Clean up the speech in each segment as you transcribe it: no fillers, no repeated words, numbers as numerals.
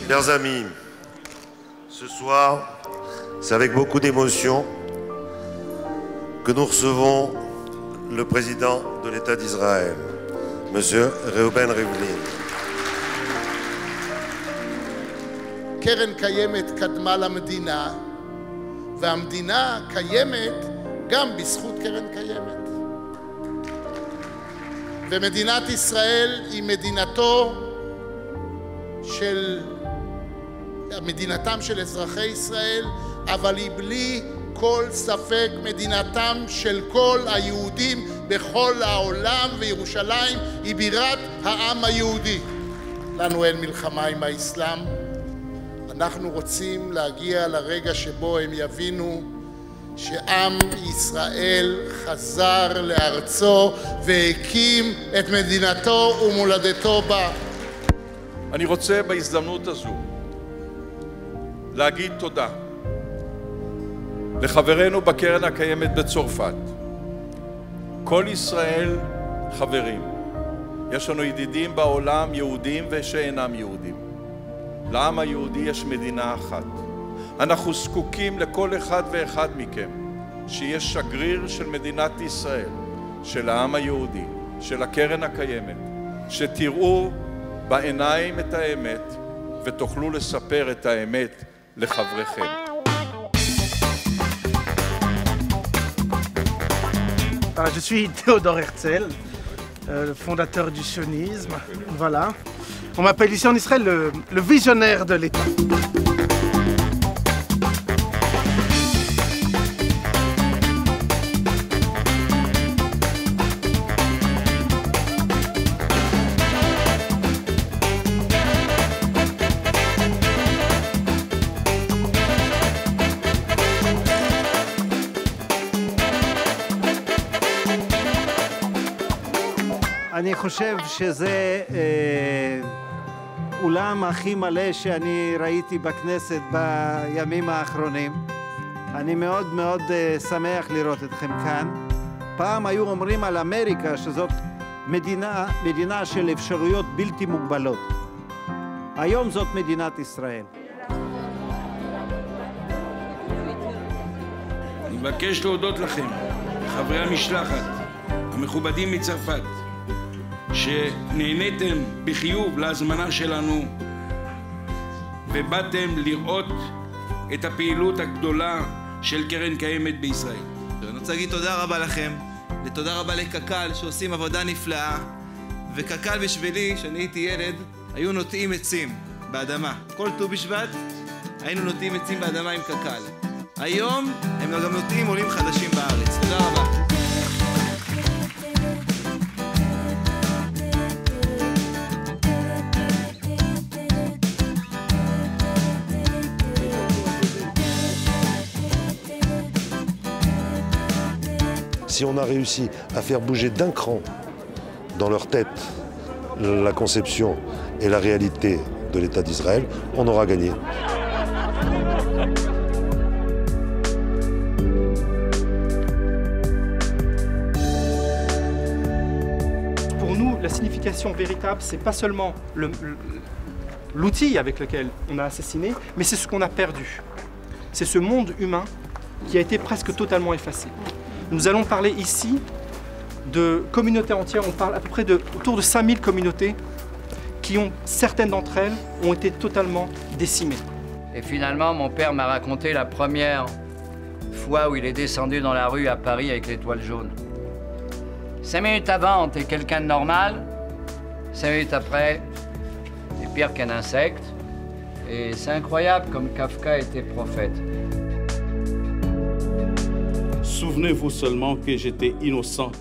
Chers amis, ce soir, c'est avec beaucoup d'émotion que nous recevons le président de l'État d'Israël, M. Reuven Rivlin. קרן קיימת קדמה למדינה, והמדינה קיימת גם בזכות קרן קיימת. ומדינת ישראל היא מדינתם של אזרחי ישראל, אבל היא בלי כל ספק מדינתם של כל היהודים בכל העולם, וירושלים היא בירת העם היהודי. לנו אין מלחמה עם האסלאם. אנחנו רוצים להגיע לרגע שבו הם יבינו שעם ישראל חזר לארצו והקים את מדינתו ומולדתו בה. אני רוצה בהזדמנות הזו להגיד תודה לחברינו בקרן הקיימת בצרפת. כל ישראל חברים. יש לנו ידידים בעולם, יהודים ושאינם יהודים. לעם היהודי יש מדינה אחת. אנחנו זקוקים לכל אחד ואחד מכם שיהיה שגריר של מדינת ישראל, של העם היהודי, של הקרן הקיימת, שתראו בעיניים את האמת ותוכלו לספר את האמת לחבריכם. Je suis Théodore Herzl, le fondateur du sionisme. Voilà. On m'appelle ici en Israël le visionnaire de l'État. אני חושב שזה אולם הכי מלא שאני ראיתי בכנסת בימים האחרונים. אני מאוד מאוד שמח לראות אתכם כאן. פעם היו אומרים על אמריקה שזאת מדינה של אפשרויות בלתי מוגבלות. היום זאת מדינת ישראל. אני מבקש להודות לכם, חברי המשלחת, המכובדים מצרפת, שנהניתם בחיוב להזמנה שלנו ובאתם לראות את הפעילות הגדולה של קרן קיימת בישראל. אני רוצה להגיד תודה רבה לכם, ותודה רבה לקק"ל שעושים עבודה נפלאה, וקק"ל בשבילי, כשאני הייתי ילד, היו נוטעים עצים באדמה. כל ט"ו בשבט היינו נוטעים עצים באדמה עם קק"ל. היום הם גם נוטעים עולים חדשים בארץ. תודה רבה. Si on a réussi à faire bouger d'un cran dans leur tête la conception et la réalité de l'État d'Israël, on aura gagné. Pour nous, la signification véritable, c'est pas seulement l'outil avec lequel on a assassiné, mais c'est ce qu'on a perdu. C'est ce monde humain qui a été presque totalement effacé. Nous allons parler ici de communautés entières. On parle à peu près autour de 5000 communautés qui ont, certaines d'entre elles, ont été totalement décimées. Et finalement, mon père m'a raconté la première fois où il est descendu dans la rue à Paris avec l'étoile jaune. 5 minutes avant, t'es quelqu'un de normal. 5 minutes après, t'es pire qu'un insecte. Et c'est incroyable comme Kafka était prophète. Souvenez-vous seulement que j'étais innocent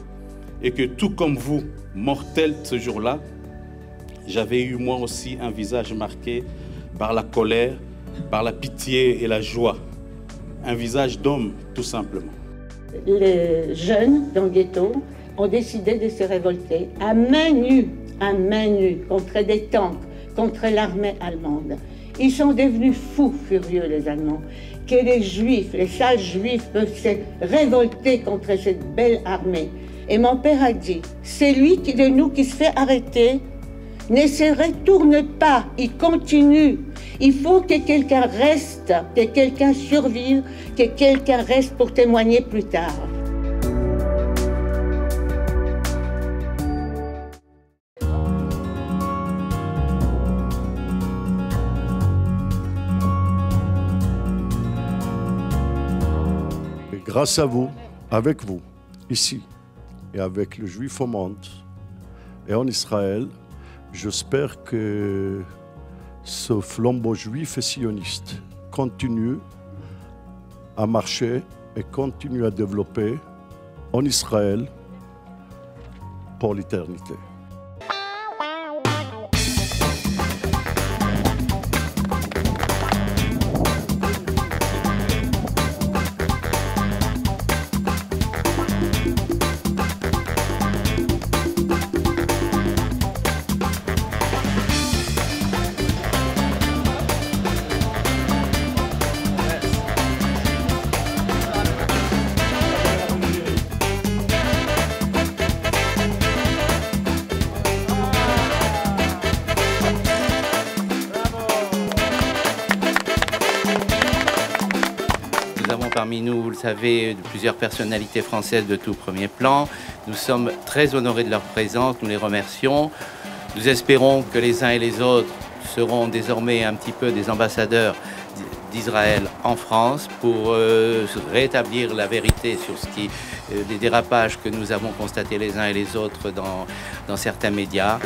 et que tout comme vous, mortel ce jour-là, j'avais eu moi aussi un visage marqué par la colère, par la pitié et la joie. Un visage d'homme, tout simplement. Les jeunes dans le ghetto ont décidé de se révolter à main nue contre des tanks, contre l'armée allemande. Ils sont devenus fous furieux, les Allemands. Que les Juifs, les sales Juifs peuvent se révolter contre cette belle armée. Et mon père a dit, c'est lui de nous qui se fait arrêter, ne se retourne pas, il continue. Il faut que quelqu'un reste, que quelqu'un survive, que quelqu'un reste pour témoigner plus tard. Et grâce à vous, avec vous, ici, et avec le Juif au monde, et en Israël, j'espère que ce flambeau juif et sioniste continue à marcher et continue à développer en Israël pour l'éternité. Parmi nous, vous le savez, plusieurs personnalités françaises de tout premier plan. Nous sommes très honorés de leur présence, nous les remercions. Nous espérons que les uns et les autres seront désormais un petit peu des ambassadeurs d'Israël en France pour rétablir la vérité sur les dérapages que nous avons constatés les uns et les autres dans certains médias.